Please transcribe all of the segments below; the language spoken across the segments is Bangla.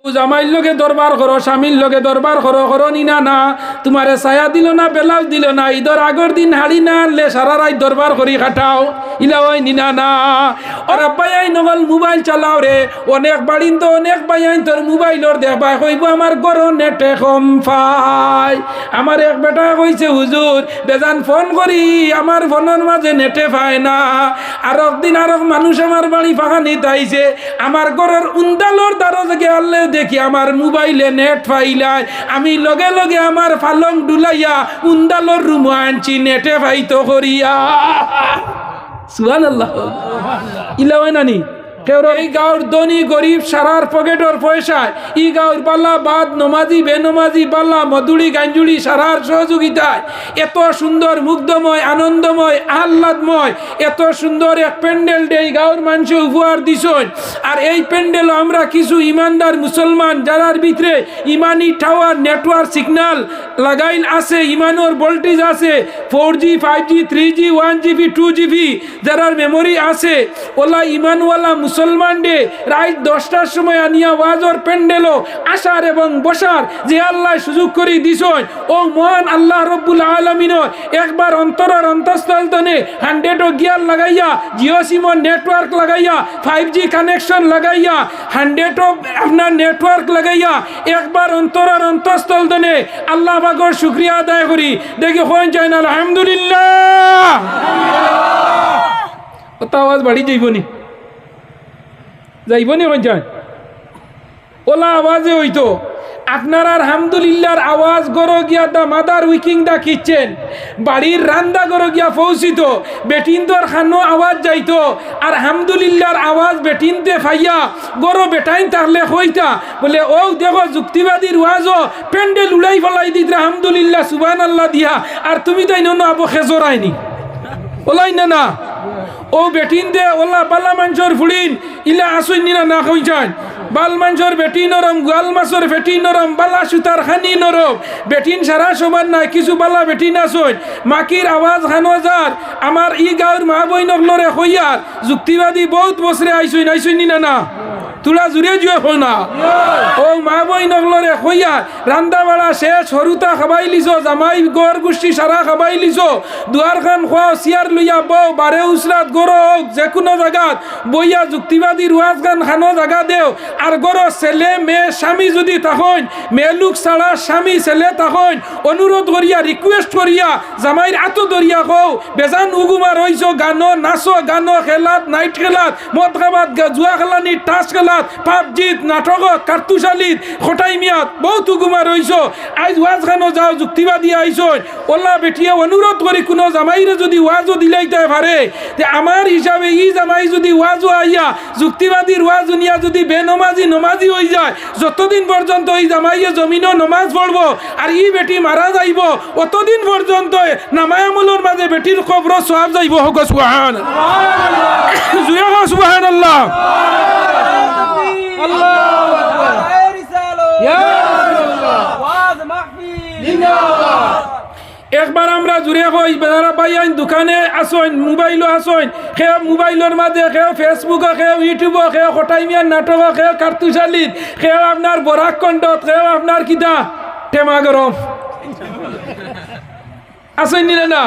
জামাইর লগে দরবার করো, স্বামীর লগে দরবার করো, করো নিনা না। তোমারে ছায়া দিল না, বেলাও দিল না, ঈদের আগর দিন হাড়ি না আনলে সারা রাত দরবার করি খাটাও, ইলা ওই নিনা না। ওরা বাইয়াই নগল মোবাইল চালাও রে, অনেক বাড়িন তো অনেক বাইয়াই তোর মোবাইলর দেখবা কইব আমার গরো নেটে কম পাই। আমার এক বেটা কইছে হুজুর বেজান ফোন করি আমার ফোনের মাঝে নেটে পায় না। আর একদিন আর মানুষ আমার বাড়ি ফাঁকা নিতে আইছে, আমার ঘরের উন্দালোর দ্বারা থেকে আনলে দেখি আমার মোবাইলে নেট পাইলাই। আমি লগে লগে আমার পালং ডুলাইয়া উন্দালোর রুম আনছি নেটে পাইতো করিয়া। সুবহানাল্লাহ। ইলা হয় নানি এই গাঁর ধনী গরিব সারার পকেটর পয়সায় ই গাঁর পাল্লা বাদ নমাজি বেনমাজি পাল্লা মধুরি গাঞ্জুড়ি সারার সহযোগিতায় এত সুন্দর মুগ্ধময় আনন্দময় আহ্লাদময় এত সুন্দর এক প্যান্ডেল এই গাঁর মানুষ উপহার দিছেন। আর এই প্যান্ডেল আমরা কিছু ইমানদার মুসলমান যারার ভিতরে ইমানি টাওয়ার নেটওয়ার্ক সিগন্যাল লাগাইল আছে, ইমানোর ভোল্টেজ আছে, 4G 5G 3G 1GB 2GB যারার memory আছে, ওলা ইমানওয়ালা মুসলমান ডে রাত 10টার সময় আনিয়া ওয়াজর প্যান্ডেলও আসার এবং বসার যে আল্লাহ সুযোগ করে দিছেন, ও মহান আল্লাহ রব্বুল আলামিনও একবার অন্তরের অন্তঃস্থল তনে 100 গিয়ার লাগাইয়া জিও সিমর নেটওয়ার্ক লাগাইয়া 5G কানেকশন লাগাইয়া 100 আপনার নেটওয়ার্ক লাগাইয়া একবার অন্তরের অন্তঃস্থল তনে আল্লাহ পাকের শুকরিয়া আদায় করি। দেখি হন যায় না আলহামদুলিল্লাহ। ওটা আওয়াজ বাড়ি যাইবনি যাইবনি হন যায় ওলা আওয়াজে হইতো আপনার আলহামদুলিল্লাহর আওয়াজ গরো গিয়া দা মাদার উইকিং দা কিচেন বাড়ির রান্দা গরো গিয়া পৌঁছিত বেটিনদর খানো আওয়াজ যাইতো। আর আলহামদুলিল্লাহর আওয়াজ বেটিনতে ফাইয়া গরো বেটাইন থাকলে হইতা বলে ও দেখো যুক্তিবাদীর ওয়াজও প্যান্ডেল উড়াই ফেলাই দিত আলহামদুলিল্লাহ সুবহানাল্লাহ দিয়া। আর তুমি তাই নন আবো খেজরাইনি ওলাই না না ও বেটিন দে ওলা বালা মানুষের ফুড়িন ইলা আসুই নিনা না হই যায় বাল মানুষের বেটি নরম গোয়াল মাছের বেটি নরম বালা সুতার খানি নরম বেটিন সারা সমান নাই কিছু বালা বেটিন আসুন মাকির আওয়াজ খানো যার আমার ই গাঁর মা বই নগলরে হইয়ার যুক্তিবাদী বহুত বছরে আইসুই আইসুই নিনা না তুলা জুড়ে জুয়ে হো না ও মা বই নগলরে হইয়া রান্দা বাড়া শেষ হরুতা খাবাই লিছো জামাই গড় গোষ্ঠী সারা খাবাই লিছো দুয়ার খান খোয়া সিয়ার লইয়া বউ বারে উসরাত গরো হোক যে কোনো জায়গাত বইয়া যুক্তিবাদী রুয়াজ গান খানো জায়গা দেও। আর গরো ছেলে মেয়ে স্বামী যদি তখন মেয়ে লোক ছাড়া স্বামী ছেলে তখন অনুরোধ করিয়া রিকোয়েস্ট করিয়া জামাইর আত দরিয়া কও বেজান উগুমা রইছো গানো নাচো গানো খেলাত নাইট খেলাত মদ খাবাত জুয়া খেলানি টাচ খেলাত পাবজিত নাটকত কার্তুশালিত খটাই মিয়াত বহুত উগুমা রইছো আজ ওয়াজ খানো যাও যুক্তিবাদী আইসন ওলা বেটিয়া অনুরোধ করি কোনো জামাইরে যদি ওয়াজও দিলাইতে পারে যে আমার হিসাবে ই জামাই যদি ওয়াজও আইয়া যুক্তিবাদীর ওয়াজ নিয়া যদি বেনমাজি নমাজি হয়ে যায় যতদিন পর্যন্ত এই জামাইয়ে জমিনও নমাজ পড়বো আর ই বেটি মারা যাইব অতদিন পর্যন্ত নামায়ামুলোর মাঝে বেটির কবর সওয়াব যাইব। হোক সুবহানাল্লাহ জুয়া হোক সুবহানাল্লাহ একবার আমরা জুড়ে হই বেড়া পাইন দোকানে আসইন মোবাইলও আসইন সেও মোবাইলের মাঝে সেও ফেসবুকে সেও ইউটিউবে সেও খটাইমিয়ার নাটকে সেও কার্তুশালিত সেও আপনার বরাক কণ্ঠত সেও আপনার কিতা টেমা গরম আসইন নিলে না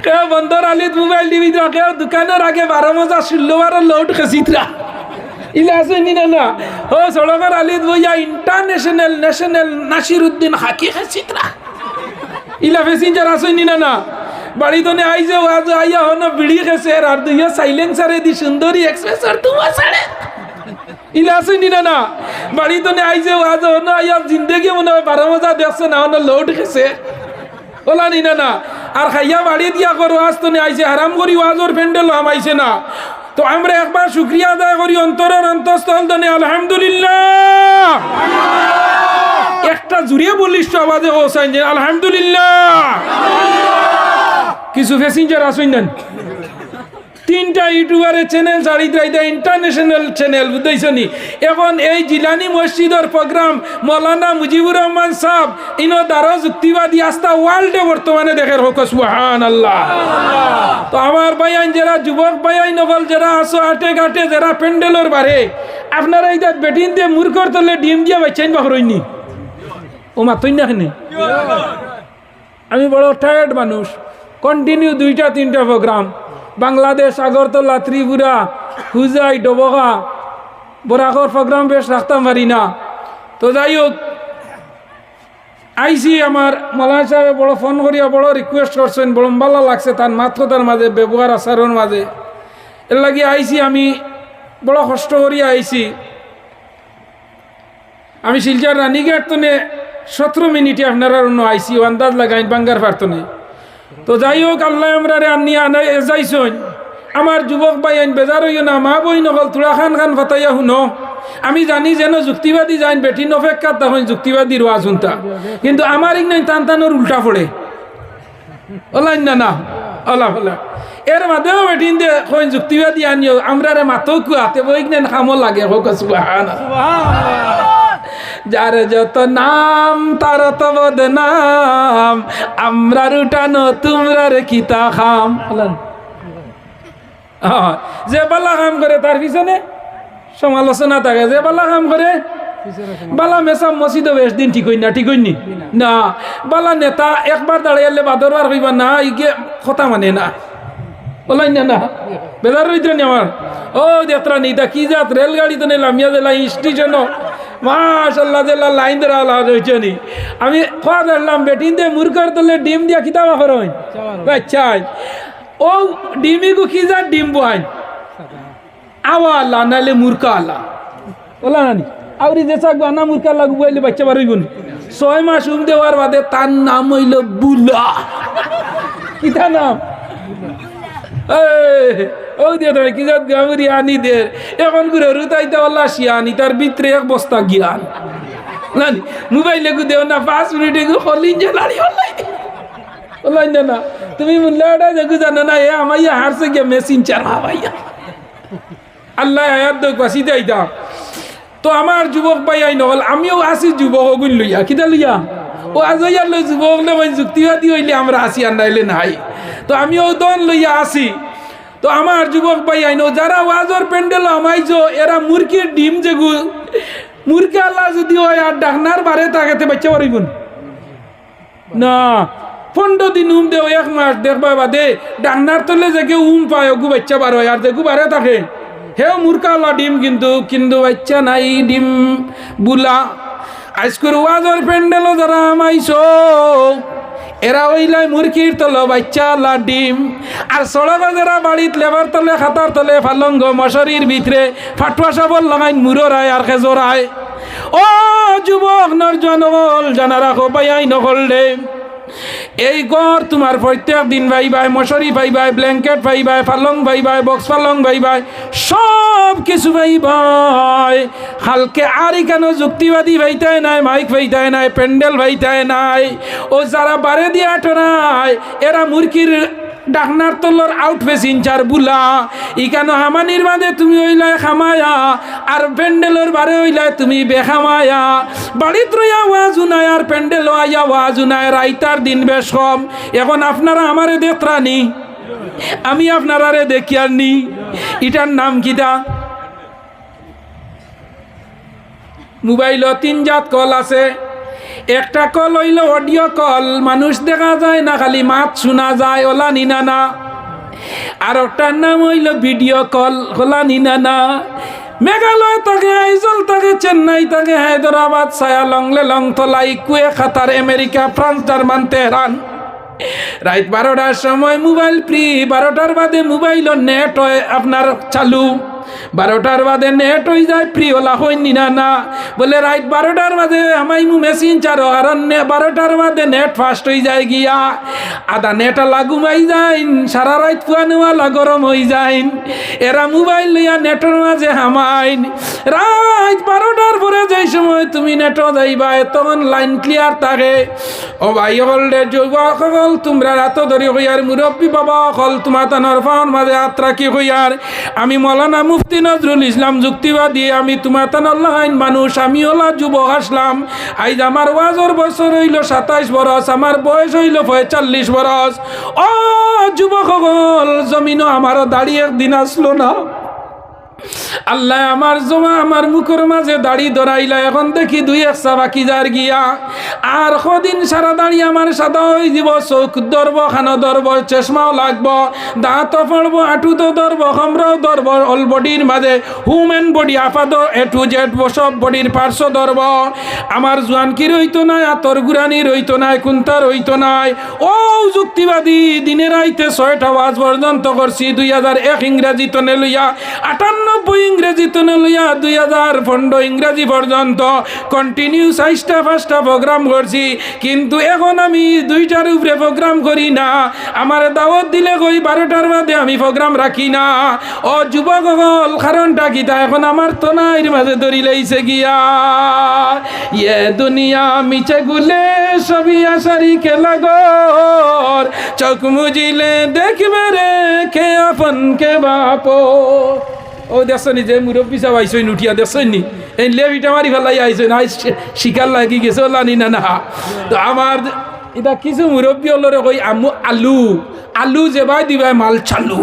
সেও বন্দর আলিত মোবাইল টিভি সেও দোকানের আগে 12 মজা 16 লোড খেসিতরা ইলা আসইন নিলে না ও সড়কের আলিত বইয়া ইন্টারন্যাশনাল ন্যাশনাল নাসিরউদ্দিন হাকি খেসিতরা ইলা প্যাসেঞ্জার আসেন না না বাড়িতে আইছে আজ আইয়া হন বিড়ি খেছে আর দুইয়া সাইলেন্সারে দি সুন্দরী এক্সপ্রেস আর তুয়া ছাড়ে ইলা আসেন না না বাড়িতে আইছে আজ হন আইয়া জিন্দেগি মনে 12 মজা দেখছে না হন লোড খেছে ওলা নি না না আর খাইয়া বাড়ি দিয়া করো আজ তো আইছে হারাম করি ওয়াজর প্যান্ডেল আইছে না। তো আমরা একবার শুকরিয়া আদায় করি অন্তরের অন্তঃস্থল দনে আলহামদুলিল্লাহ একটা জুড়িয়ে বলিস তো আওয়াজে হোসাইন যে আলহামদুলিল্লাহ। কিছু প্যাসেঞ্জার আসেন না 3টা ইউটিউবারের চ্যানেল ছাড়ি দেয় ইন্টারন্যাশনাল চ্যানেল বুঝতেছ নি। এখন এই জিলানি মসজিদের প্রোগ্রাম মৌলানা মুজিবুর রহমান সাহেব ইনো দ্বারা যুক্তিবাদী আস্থা ওয়ার্ল্ডে বর্তমানে দেখের হোক সুবহানাল্লাহ। তো আমার ভাইয়ান যারা যুবক ভাইয়াই নকল যারা আসো আটে ঘাটে যারা প্যান্ডেলের বারে আপনারা এই বেটিন দিয়ে মূর্খর তলে ডিম দিয়ে বাচ্চাইন বাহরইনি ও মাতই না খানে। আমি বড় টায়ার্ড মানুষ, কন্টিনিউ 2টা 3টা প্রোগ্রাম বাংলাদেশ, আগরতলা, ত্রিপুরা, হুজাই, ডবগা, বরাকর প্রোগ্রাম বেশ রাখতাম পারি না। তো যাই হোক আইসি আমার মৌলানা সাহেব বড় ফোন করিয়া বড় রিকোয়েস্ট করছেন, বড় ভালো লাগছে তার মাত কথার মাঝে ব্যবহার আচারের মাঝে। এর লাগে আইসি আমি বড় কষ্ট করিয়া আইসি। আমি শিলচর রানীঘাট তো 17 মিনিটে আপনারা অন্য আইসি আন্দাজ লাগাইন বাঙ্গার পারতনে। তো যাই হোক আল্লাহ আমরা আনি আনাই যাইছন। আমার যুবক ভাই আইন বেজার হইও না, মা বই নকল তোরা খান খান ফাতাইয়া শুনো। আমি জানি যেন যুক্তিবাদী যাইন বেটিন অপেক্ষা তখন যুক্তিবাদীর ওয়াজ শুনতা, কিন্তু আমার ইগনাই টান টানোর উল্টা পড়ে ওলাইন না না ওলা ফলা। এর মাঝেও বেটিন দিয়ে কইন যুক্তিবাদী আনিও আমরা রে মাতো কুয়াতে বই নেন খামো লাগে হোক সুবহানাল্লাহ। যার যত নাম তার তো বদনাম, আমরা উঠানো তোমরা রে কিতা খাম। যে বালা কাম করে তার পিছনে সমালোচনা থাকে, যে বালা কাম করে বালা মেসাম মসজিদ বেশ দিন ঠিক না ঠিক হইনি না। বালা নেতা একবার দাঁড়িয়ে বাদরবার হইবা না ইগে কথা মানে না বলাই না না বেজার হইতেন আমার। ও যাত্রা নিতা কি যাত রেলগাড়ি তো লামিয়া জেলা স্টেশন মাশাল্লাহ জেলা লাইন ধরা হয়েছে নি। আমি খাওয়া ধরলাম বেটিন দিয়ে মুরগার তলে ডিম দিয়া খিতাবা করো বাচ্চা ও ডিমিগু কি যা ডিম বহাই আওয়া আল্লাহ নাইলে মূর্খা আল্লাহ বলা নানি আউরি যে চাকবো না মূর্খা আল্লাহ গুবাইলে বাচ্চা পারইগুন। 6 মাস দেওয়ার বাদে তার নাম হইল বুলা। কিতা নাম ও দিয়ে ধরে কি যাত গামুরি আনি দের এখন ঘুরে রুতাইতে আল্লাহ শিয়ানি তার ভিতরে এক বস্তা জ্ঞান নানি মোবাইলে গু দেও না 5 মিনিটে গু হলিন যে লাড়ি ওলাই না। তুমি মুল্লাটা দেখু জানো না এ আমাইয়া হারছে গিয়ে মেশিন চালা ভাইয়া আল্লাহ আয়াত দেখ বাসি যাইতা। তো আমার যুবক ভাই আই নহল আমিও আসি যুবক ওগুন লইয়া কিতা লইয়া ও আজইয়া লই যুবক না যুক্তিবাদী হইলে আমরা আসি আর নাইলে নাই। তো আমিও দন লইয়া আসি। তো আমার যুবক ভাই আইনো যারা ওয়াজর প্যান্ডেল আমাইছো এরা মুরগির ডিম যেগু মুরগি আল্লাহ যদি হয় আর ডাকনার বারে তাকাতে বাচ্চা পারিবন না। 15 দিন দেও 1 মাস দেখবা বাদে ডাকনার তলে যে পায় গু বাচ্চা বার হয় আর যেগু বারে থাকে হেও মুরগা আল্লাহ ডিম কিন্তু বাচ্চা নাই ডিম বুলা। আজকের ওয়াজর প্যান্ডেলও যারা আমাইছো এরা ওইলাই মুরগির তলে বাচ্চা আল্লাহ ডিম। আর সড়ক যারা বাড়িত লেবার তলে খাতার তলে ফালঙ্গ মশারির ভিতরে ফাটুয়া সাবল লাগাইন মুররায় আর খেজরায়। ও যুবক নরজন জানা রাখো পাইয়াই নকল দে এই ঘর তোমার প্রত্যেক দিন ভাই মশারি ভাই ব্ল্যাঙ্কেট ভাই ফালং ভাই বক্স ফালং ভাই সব কিছু ভাই হালকে আর কেন যুক্তিবাদী ভাইতায় নাই, মাইক ভাইতায় নাই, প্যান্ডেল ভাইতায় নাই। ও যারা বারে দিয়া টোনায় এরা মুরগির ডাকনার তলর আউট পেসিঞ্চার বুলা ইকানো হামানির মাঝে তুমি ওইলাই খামায়া আর প্যান্ডেলের বারে ওইলাই তুমি বেখামায়া। বাড়িত রইয়া ওয়াজ উনায় আর প্যান্ডেল আইয়া ওয়াজ উনায় রাইতার দিন বেশ কম। এখন আপনারা আমারে দেখরানি আমি আপনারারে দেখিয়ারনি। এটার নাম কিতা? মোবাইল 3 জাত কল আছে। একটা কল হইল অডিও কল, মানুষ দেখা যায় না খালি মাত শোনা যায় ওলা নিনা না। আর একটার নাম হইল ভিডিও কল ওলা নিনা না। মেঘালয় থাকে, আইজল থাকে, চেন্নাই থাকে, হায়দ্রাবাদ, সায়ালং, লেলং, তলাই, কুয়ে, কাতার, আমেরিকা, ফ্রান্স, জার্মান, তেহরান। রাত 12টার সময় মোবাইল ফ্রি, 12টার বাদে মোবাইল নেট হয় আপনার চালু, 12টার বাদে নেট হয়ে যায় ফ্রি ওলা হইনি না বলে রাত 12টার বাদে আমাই মেশিন চারো আর 12টার বাদে নেট ফাস্ট হয়ে যায় গিয়া আদা নেট লাগুমাই যাইন সারা রাত পুয়ানোয়ালা গরম হয়ে যাইন। এরা মোবাইল লইয়া নেটের মাঝে হামাইন রাত 12টার পরে যেই সময় সময় তুমি নেটো যাইবা তখন লাইন ক্লিয়ার থাকে। ও ভাই হল রে যুবক হল তোমরা রাত ধরে হইয়ার মুরব্বী বাবা হল তোমার তানোর ফাউন মাঝে আত্রা কি হইয়ার আমি মৌলানা মুফতি নজরুল ইসলাম যুক্তিবাদী আমি তোমার তানোর লাইন মানুষ আমি হলা যুবক আসলাম। আইজ আমার ওয়াজর বছর হইল 27 বরস, আমার বয়স হইল 45 বরস। ও যুবক হল জমিনও আমারও দাঁড়িয়ে একদিন আসলো না। আল্লাহ আমার জমা আমার মুখের মাঝে দাড়ি ধরাইলা, এখন দেখি 2-1 বাকি যার গিয়া আর কদিন সারা দাড়ি আমার সাদা হয়ে যাব, চোখ ধরব, খানো ধরব, চশমাও লাগব, দাঁতও পড়ব, আঁটুতো ধরব, কমরাও ধরব, অল বডির মাঝে হুম্যান বডি আপাত A to Z সব বডির পার্শ্ব ধরব। আমার জোয়ান কি রইতো নাই, আতর গুরানি রইতো নাই, কুন্তা রইতো নাই। ও যুক্তিবাদী দিনের আইতে 6টা ওয়াজ পর্যন্ত করছি, 2001 ইংরেজি তনে লইয়া 98 ইংরেজি তনে লইয়া 2015 ইংরেজি পর্যন্ত কন্টিনিউ 4টা-5টা প্রোগ্রাম করছি। কিন্তু এখন আমি 2টার উপরে প্রোগ্রাম করি না। আমার দাওয়াত দিলে কই 12টার মধ্যে আমি প্রোগ্রাম রাখি না। ও যুবক হল কারণটা কি তা এখন আমার তো নাইর মাঝে ধরি লাইছে গিয়া ইয়ে দুনিয়া মিছে গুলে সবই আশারি খেলা গর, চোখ মুজিলে দেখবে রে কে আপন কে বাপ। ও দেখছনি যে মুরব্বী সব আইসই উঠিয়া দেখছনি এই লেভিটা মারি ফেলাই আইসই আইস শিকার লাগি গেছে লানি না না। তো আমার এটা কিছু মুরব্বী হলরে কই আমু আলু আলু যে ভাই দিবাই মাল চালু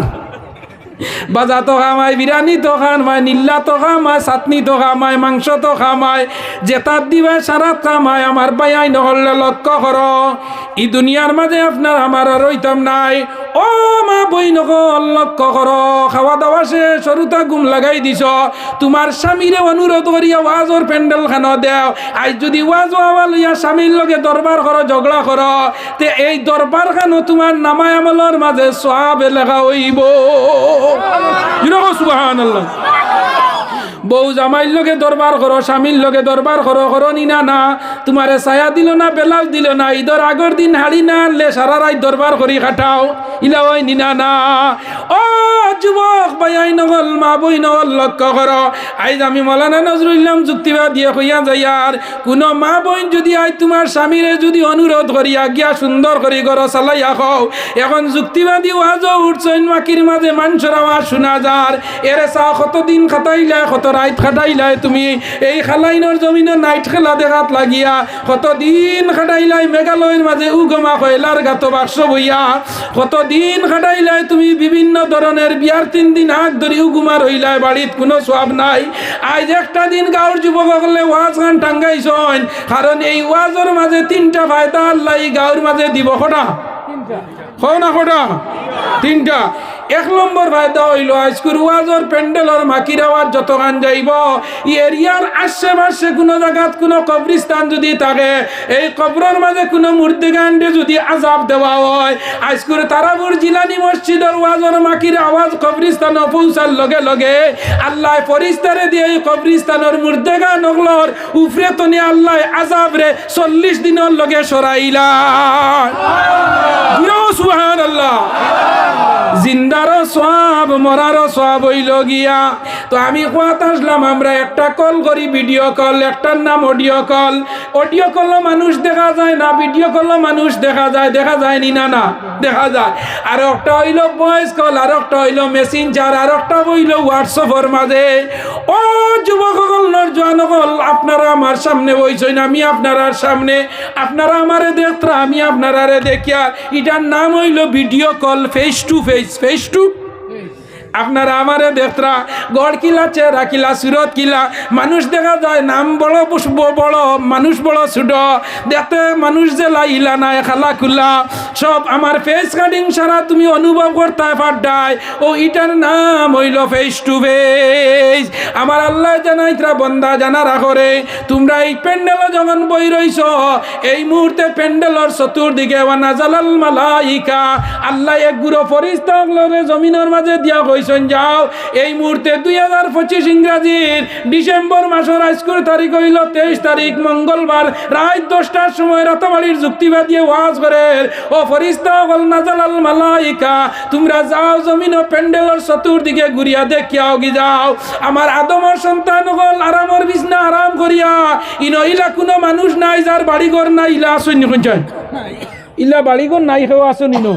বাজা তো খামায়, বিরিয়ানি তো খামায়, নীল্লা তো খামায়, চাটনি তো খামায়, মাংস তো খামায়, জেতার দিবাই সারাত খামায়। আমার বাই নহলে লক্ষ্য কর ই দুনিয়ার মাঝে আপনার আমার আর রইতাম নাই। ও মা বই নকল লক্ষ্য কর, খাওয়া দাওয়া সে সরুতা ঘুম লাগাই দিছ, তোমার স্বামীরে অনুরোধ করিয়া ওয়াজর প্যান্ডেল খানো দেও। আজ যদি ওয়াজ হওয়া লইয়া স্বামীর লগে দরবার করো, ঝগড়া করো, তে এই দরবার খানো তোমার নামায় আমলের মাঝে সওয়াব লেখা হইব। সুবহানাল্লাহ। বউ জামাইর লগে দরবার করো, স্বামীর লগে দরবার করো, করো নি না না তোমারে ছায়া দিল না, বেলাল দিল না, ঈদের আগের দিন হাড়ি না আনলে সারা রাত দরবার করি খাটাও, ইলা ওই নি না না। ও যুবক ভাই নগল মা বই নগল লক্ষ্য করো, আইজ আমি মৌলানা নজরুল ইসলাম যুক্তিবাদ দিয়ে কইয়া যাই আর কোন মা বোন যদি আজ তোমার স্বামীরে যদি অনুরোধ করিয়া গিয়া সুন্দর করি করো চালাইয়া খাও। এখন যুক্তিবাদী ওয়াজও উঠছেন মাকির মাঝে মানুষের আওয়াজ শোনা যার, এরে চাও কতদিন খাটাইলা, কত রাইত খাটাইলাই তুমি এই খালাইনের জমিনে নাইট খেলা দেখাত লাগিয়া, কতদিন খাটাইলাই মেঘালয়ের মাঝে উগমা কয়লার গাত বাক্স বইয়া, কতদিন খাটাইলাই তুমি বিভিন্ন ধরনের বিয়ার 3 দিন আগ ধরে উগুমা রইলাই, বাড়িত কোনো সওয়াব নাই। আজ একটা দিন গাঁর যুবক হলে ওয়াজ গান টাঙ্গাইছন, কারণ এই ওয়াজের মাঝে 3টা ফায়দা আল্লাহ গাঁর মাঝে দিব। কটা? 3টা। 1 নম্বর ফায়দা হইল আজকুর ওয়াজর প্যান্ডেলর মাকির আওয়াজ যত গান যাইব, এরিয়ার আশেপাশে কোনো জায়গাত কোনো কবরিস্তান যদি থাকে, এই কবরের মাঝে কোনো মুর্দেগান্ডে যদি আজাব দেওয়া হয়, আজকুর তারাপুর জিলানি মসজিদের ওয়াজর মাকির আওয়াজ কবরিস্তান পৌঁছার লগে লগে আল্লাহ ফরিস্তারে দিয়ে এই কবরিস্তানের মুর্দেগান ওগুলোর উফরে তো নিয়ে আল্লাহ আজাব রে 40 দিনের লগে সরাইলা। সুবহানাল্লাহ। জিন্দারও সওয়াব, মরারও সওয়াব হইল গিয়া। তো আমি কোয়াত আসলাম আমরা একটা কল করি ভিডিও কল, একটার নাম অডিও কল। অডিও কলও মানুষ দেখা যায় না, ভিডিও কলও মানুষ দেখা যায়, দেখা যায় নি না না দেখা যায়। আর একটা হইল ভয়েস কল, আর একটা হইল মেসেঞ্জার, আর একটা হইল হোয়াটসঅ্যাপের মাঝে। ও যুবক সকল নরজওয়ান সকল আপনারা আমার সামনে বইছেন, আমি আপনার সামনে, আপনারা আমারে দেখরা, আমি আপনারারে দেখিয়া, এটার নাম হইল video call, face to face, face to. আপনারা আমারে দেখরা গড় কিলা, চেহারা কিলা, সুরত কিলা, মানুষ দেখা যায় নাম বড় বড়, মানুষ বড় ছোট, দেখতে মানুষ যে লাইলা নাই খালা খুলা সব আমার ফেস কাটিং সারা তুমি অনুভব করতে পারডাই। ও এটার নাম হইল ফেস টু ফেস। আমার আল্লাহ জানাইতরা বন্দা জানা রাখরে, তোমরা এই প্যান্ডেল যখন বই রইছ, এই মুহূর্তে প্যান্ডেলর চতুর্দিকে ওয়ানাজালাল মালাইকা, আল্লাহ এক গুরু ফেরেশতা জমিনের মাঝে দিয়া কইসন যাও এই মুহূর্তে 2025 ইংরাজির ডিসেম্বর মাসের আজকের তারিখ হইল 23 তারিখ মঙ্গলবার রাত 10টার সময় রাতাবাড়ির যুক্তিবাদী ওয়াজ করে ও ফরিস্তা ওয়াল নাজালাল মালাইকা তোমরা যাও জমিন ও প্যান্ডেলের চতুর্দিকে ঘুরিয়া দেখিয়াও কি যাও আমার আদমের সন্তান হল আরামর বিছনা আরাম করিয়া ইলা কোনো মানুষ নাই যার বাড়িঘর নাই ইলা আসনি কোনছেন ইলা বাড়িঘর নাই কেউ আসনি নো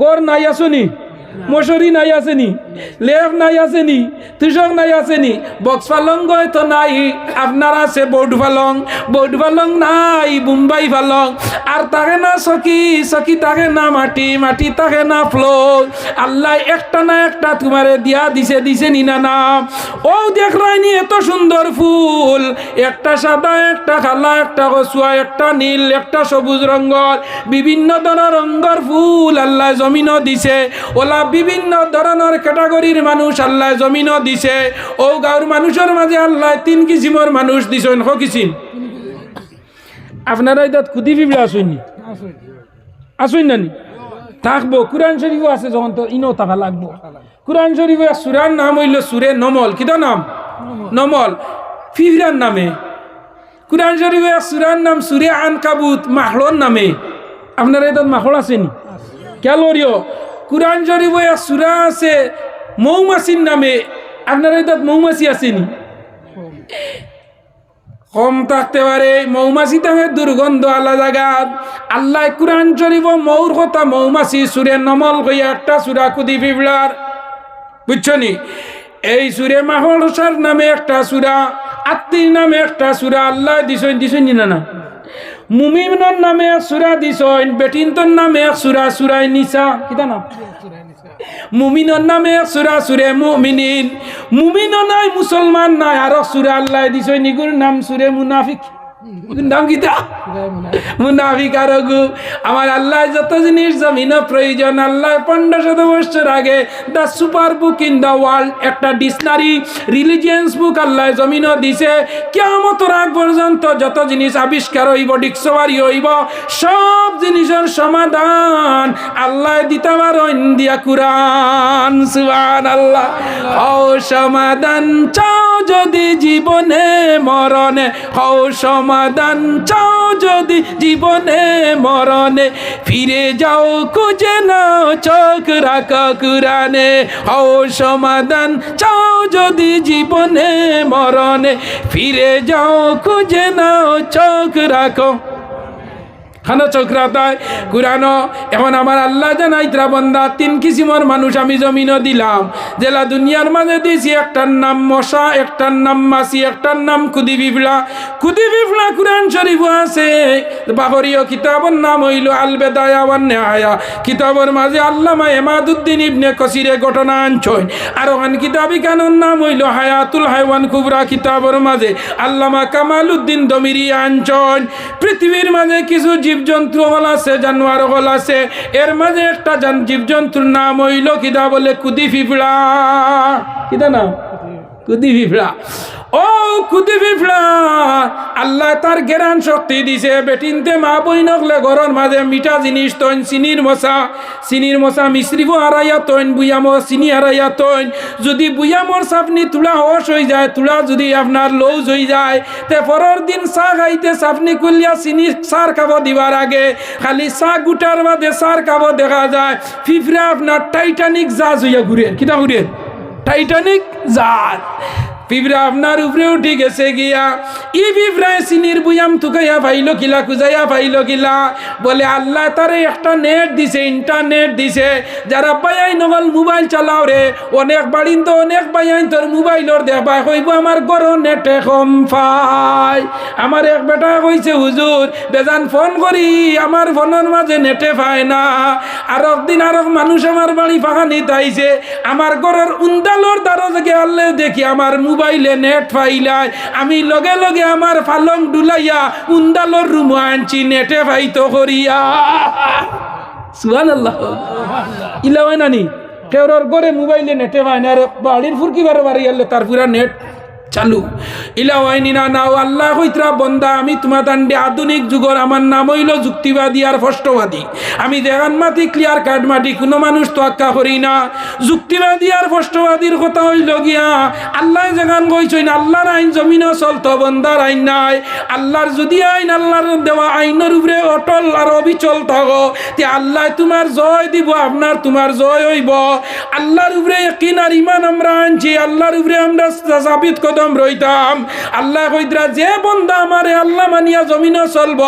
গড় নাই আসনি মশারি নাই আসেনি লেফ নাই আসেনি তুষক নাই আসেনি বক্স পালঙ্গ তো নাই আপনার আছে বোর্ড পালং নাই মুম্বাই পালং আর তাকে না সকি তাকে না মাটি তাকে না ফ্লোর আল্লাহ একটা না একটা তোমারে দিয়া দিছে নি না নাম ও দেখলাইনি এত সুন্দর ফুল একটা সাদা একটা কালা একটা কচুয়া একটা নীল একটা সবুজ রঙের বিভিন্ন ধরনের রঙের ফুল আল্লাহ জমিনও দিছে ওলা বিভিন্ন ধরনের ক্যাটাগরির মানুষ আল্লাহ জমিনও দিছে ও গাঁর মানুষের মাঝে আল্লাহ 3 কিসিমের মানুষ দিছেন হ কিসিম আপনারা এটা খুদি বিবলা আসুন নানি থাকবো কুরআন শরীফও আছে যখন তো ইনো থাকা লাগবো কুরআন শরীফে সূরার নাম হইল সূরে নমল কিটা নাম নমল ফিফরার নামে কুরআন শরীফে সূরার নাম সূরে আনকাবুত মাহলর নামে আপনারা এটা মাহল আসেনি ক্যালোরিও কুরআন শরীফে সূরা আছে মৌমাছির নামে আপনারা এটা মৌমাছি আসেনি কম থাকতে পারে মৌমাছি থাকে দুর্গন্ধ আলা জায়গাত আল্লাহ কুরআন শরীফ মৌর কথা মৌমাছি সূরে নমল কইয়া একটা সূরা কুদি বিবলার বুঝছনি এই সূরে মাহলসার নামে একটা সূরা আত্মীর নামে একটা সূরা আল্লাহ দিছেন না মুমিনের নামে এক সূরা দিছেন বেটিনতর নামে এক সূরা সূরা নিসা কিটা নাম মুমিনের নামে এক সূরা সূরে মুমিনিন মুমিনও নাই মুসলমান নাই আর সূরা আল্লাহ দিছেন নিগুর নাম সূরে মুনাফিক নাম কিটা মুনাফিক আর আমার আল্লাহ যত জিনিস জমিন প্রয়োজন আল্লাহ 1500 বছর আগে the super book in the world একটা ডিকশনারি রিলিজিয়ান্স বুক আল্লাহ জমিনও দিছে কিয়ামতের আগ পর্যন্ত যত জিনিস আবিষ্কার হইব ডিকশনারি হইব সব জিনিসের সমাধান আল্লাহ দিতে পারেন দিয়া কুরআন সুবহানাল্লাহ ও সমাধান চাও যদি জীবনে মরণে ও সমাধান চাও যদি জীবনে মরণে ফিরে যাও খুঁজে নাও চোখ রাখো কুরআনে ও সমাধান চাও যদি জীবনে মরণে ফিরে যাও খুঁজে নাও চোখ রাখো খানা চক্রাতায় কুরআনো এখন আমার আল্লাহ জানাইতরা বান্দা 3 কিসিমের মানুষ আমি জমিনও দিলাম জেলা দুনিয়ার মাঝে দিয়েছি একটার নাম মশা একটার নাম মাছি একটার নাম কুদি বিবলা কুরআন শরীফ আছে বাহরীয় কিতাবের নাম হইল আল বেদায়া ওয়ান নিহায়া কিতাবের মাঝে আল্লামা ইমাদউদ্দিন ইবনে কাসিরে ঘটনা আনছেন আর ওখান কিতাবি কানুন নাম হইল হায়াতুল হায়ওয়ান কুবরা কিতাবের মাঝে আল্লামা কামালউদ্দিন দমিরি আনছেন পৃথিবীর মাঝে কিছু জীবজন্তু হল আছে জানোয়ার হল আছে এর মাঝে একটা জীবজন্তুর নাম হইল কিদা বলে কুদি পিঁপড়া কিদা নাম কুদি পিঁপড়া ও কুদি পিঁপড়া আল্লাহ তার জ্ঞান শক্তি দিছে বেটিনতে মা বই নকলে ঘরের মাঝে মিঠা জিনিস তৈন চিনির মশা মিশ্রিব হারাইয়া তৈন বুয়ামর চিনি হারাইয়া তৈন যদি বুয়ামর চাপনি তুলা হস হয়ে যায় তুলা যদি আপনার লৌজ হয়ে যায় তে পরের দিন চাহ খাইতে চাপনি কুলিয়া চিনি সার খাব দিবার আগে খালি চাহ গুটার বাদে সার খাব দেখা যায় পিঁপড়া আপনার টাইটানিক জাহাজ হইয়া ঘুরে কিটা ঘুরে টাইটানিক জাহাজ পিঁপড়া আপনার উপরে উঠে গেছে গিয়া ই পিঁপড়ায় চিনির বুয়াম তুকাইয়া পাইল কিলা কুজাইয়া পাইল কিলা বলে আল্লাহ তারে একটা নেট দিছে ইন্টারনেট দিছে যারা পাইয়াই নগল মোবাইল চালাও রে অনেক বাড়িন তো অনেক পাইয়াই তোর মোবাইলর দেখবা কইব আমার গরো নেটে কম পাই আমার এক বেটা কইছে হুজুর বেজান ফোন করি আমার ফোনের মাঝে নেটে পায় না আর একদিন আর মানুষ আমার বাড়ি ফাঁকানি তাইছে আমার ঘরের উন্দালোর দ্বারা থেকে আল্লাহ দেখি আমার মোবাইলে নেট পাইলাই আমি লগে লগে আমার ফালং ডুলাইয়া উন্দালোর রুম আনছি নেটে পাইতো করিয়া সুবহানাল্লাহ ইলা হয় নানি কেউর ঘরে মোবাইলে নেটে পায় না আর বাড়ির ফুরকি বারে বাড়ি আনলে তার পুরা নেট চালু ইলা হয়নি না নাও আল্লাহ কইতরা বন্দা আমি তোমার দান্ডে আধুনিক যুগর আমার নাম হইল যুক্তিবাদী আর ফষ্টবাদী আমি দেগান মাটি ক্লিয়ার কার্ড মাটি কোনো মানুষ তোয়াক্কা করি না যুক্তিবাদী আর ফষ্টবাদীর কথা হইল গিয়া আল্লাহ যেখান কইছেন আল্লাহর আইন জমিনও চলতো বন্দার আইন নাই আল্লাহর যদি আইন আল্লাহর দেওয়া আইনের উপরে অটল আর অবিচল থাকো তে আল্লাহ তোমার জয় দিব আপনার তোমার জয় হইব আল্লাহর উপরে ইয়াকিন আর ঈমান আমরা আনছি আল্লাহর উপরে আমরা সাবিত কদম রইতাম আল্লাহ কইতরা যে বন্দা আমারে আল্লাহ মানিয়া জমিনও চলব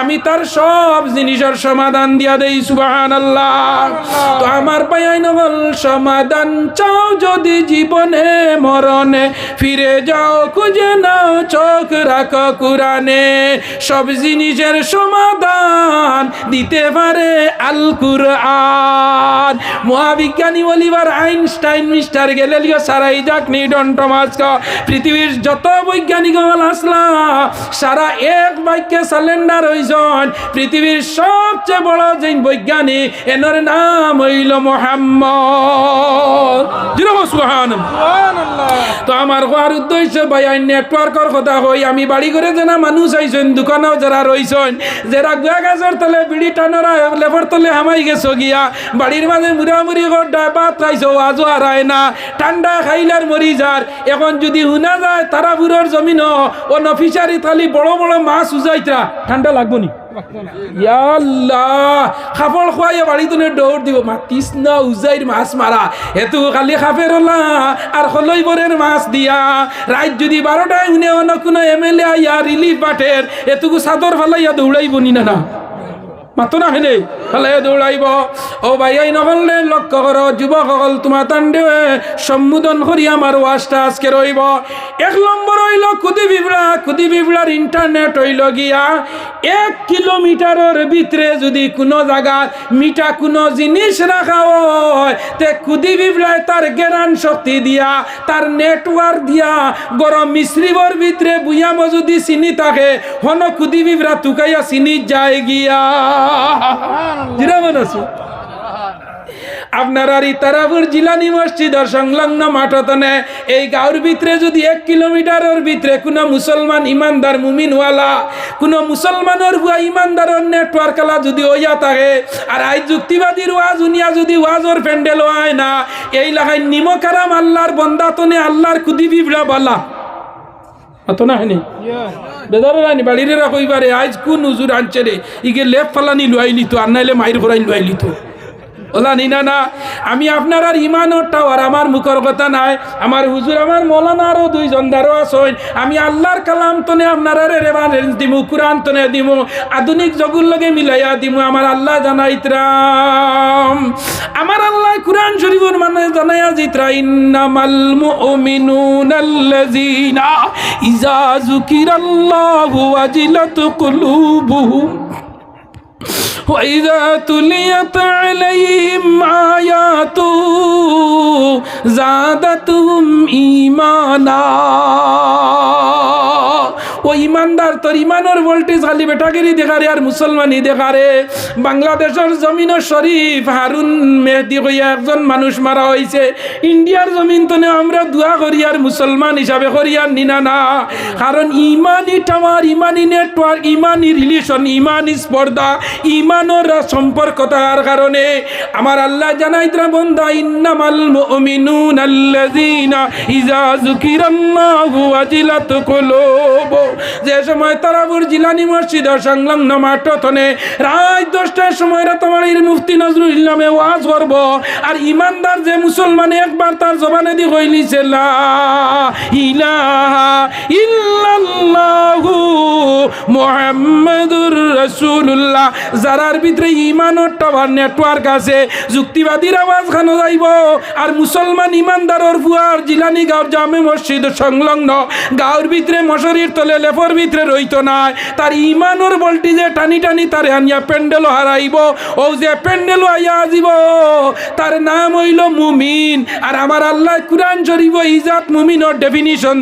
আমি তার সব জিনিসের সমাধান দিয়া দেই সুবহানাল্লাহ তো আমার পায়াই নগল সমাধান চাও যদি জীবনে মরণে ফিরে যাও খুঁজে নাও চোখ রাখো কুরআনে সব জিনিসের সমাধান দিতে পারে আল কুরআন মহাবিজ্ঞানী Oliver Einstein mister Galileo sir Isaac Newton Thomas পৃথিবীর যত বৈজ্ঞানিক আসলা সারা এক বাক্যে সালেন্ডার হইছেন পৃথিবীর সবচেয়ে বড় যে বৈজ্ঞানিক এনার নাম হইল মুহাম্মদ সুবহানাল্লাহ তো আমার হওয়ার উদ্দেশ্য ভাই নেটওয়ার্কের কথা কই আমি বাড়ি করে জানা মানুষ আইছেন দোকানেও যারা রইছেন যারা গুয়া গাছের তলে বিড়ি টানরা লেবর তলে হামাই গেছো গিয়া বাড়ির মাঝে মুড়ামুড়ি গড্ডা বাত রাইছো আজও হারায় না ঠান্ডা খাইলার মরি যার এখন যদি হুনা যায় তারাপুরের জমিন ও নফিসারি থালি বড় বড় মাছ উজাইতা ঠান্ডা লাগবো নি ইয়া আল্লাহ খাফড় খোয়াইয়া বাড়িতে দৌড় দিব মাতিস না উজাইর মাছ মারা এতু খালি খাফের আর খলইবরের মাছ দিয়া রাত যদি 12টায় উনি অন্য কোনো এমএলএ আইয়া রিলিফ বাটের এতটুকু চাদর ফালাইয়া দৌড়াইব নি না মাতো না হেনে ফালাই দৌড়াইব ও ভাই এই নহলে লক্ষ্য করো যুবকসকল তোমার তাণ্ডে সম্বোধন করি আমার ওয়াজটা আজকে রইব 1 নম্বর হইল কুদি বিবলার ইন্টারনেট হইল গিয়া 1 কিলোমিটারের ভিতরে যদি কোনো জায়গা মিঠা কোনো জিনিস রাখা হয় তে কুদি বিবলায় তার জ্ঞান শক্তি দিয়া তার নেটওয়ার্ক দিয়া গরম মিশ্রিবর ভিতরে বুয়া যদি চিনি থাকে হন কুদি বিবরা তুকাইয়া চিনি যায় গিয়া আপনারা তারাপুর জিলানি মসজিদের সংলগ্ন মাঠতনে এই গাঁর ভিতরে যদি 1 কিলোমিটারের ভিতরে কোনো মুসলমান ইমানদার মুমিনওয়ালা কোনো মুসলমানের হুয়া ইমানদারের নেটওয়ার্ক আলা যদি হইয়া থাকে আর আই যুক্তিবাদীর ওয়াজ উনিয়া যদি ওয়াজর প্যান্ডেল হয় না এই লাগায় নিমকারাম আল্লাহর বন্দাতনে আল্লাহর কুদি বিবরা বলা অত না হয়নি বেদারে রানি বাড়িরে কইবারে আজ কোন হুজুর আনছে রে ইগে লেপ ফালানি লুয়াইলি তো আর নাইলে মাইর ঘোরাই লুয়াইলি তো ওলা নিনা না আমি আপনার আর ইমানটাও আর আমার মুখের কথা নাই আমার হুজুর আমার মৌলানা আরও 2 জনদারও আসেন আমি আল্লাহর কালাম তনে আপনারা রেফারেন্স দিমু কুরআন তনে দিমু আধুনিক জগুর লগে মিলাইয়া দিমু আমার আল্লাহ জানাইতরাম আমার আল্লাহ কুরআন শরীফের মানে জানাইয়া জিতরা ইন্নামাল মুমিনুনাল্লাযিনা ইযা যুকিরাল্লাহু ওয়াজিলাত কুলুবুহুম وَإِذَا تُلِيَتْ عَلَيْهِمْ آيَاتُهُ زَادَتْهُمْ إِيمَانًا ও ইমানদার তোর ইমানের ভোল্টেজ খালি বেটাগিরি দেখারে আর মুসলমানি দেখারে বাংলাদেশের জমিন শরীফ হারুন মেহেদি হইয়া একজন মানুষ মারা হয়েছে ইন্ডিয়ার জমিন তনে আমরা দোয়া করি আর মুসলমান হিসাবে করি আর নিনা না কারণ ইমানি টাওয়ার ইমানি নেটওয়ার্ক ইমানি রিলেশন ইমানি স্পর্ধা ইমানের সম্পর্কতার কারণে আমার আল্লাহ জানাইতরা বন্দা ইন্নামাল মুমিনুনাল্লাযিনা ইযা যুকিরাল্লাহু ওয়াজিলাত কুলুবুহুম যে সময় তারাপুর জিলানি মসজিদের সংলগ্ন মাঠতনে রাত 10টার সময় রাতাবাড়ির মুফতি নজরুল ইসলামে ওয়াজ করব আর ইমানদার যে মুসলমান একবার তার জবানে দি কইলিছে লা ইলাহা ইল্লাল্লাহু মুহাম্মাদুর রাসূলুল্লাহ যারার ভিতরে ইমানের টাওয়ার নেটওয়ার্ক আছে যুক্তিবাদীর আওয়াজ খানো যাইব আর মুসলমান ইমানদারের ফুয়ার জিলানি গাঁও জামে মসজিদ সংলগ্ন গাঁর ভিতরে মশারির তলে লেফর ভিতরে রইতো না তার ইমানের বলটি যে টানি টানি তার আনিয়া প্যান্ডেল হারাইব ও যে প্যান্ডেল আইয়া আসিব তার নাম হইল মুমিন আর আমার আল্লাহ কুরআন শরীফ ইজাত মুমিনের ডেফিনিশন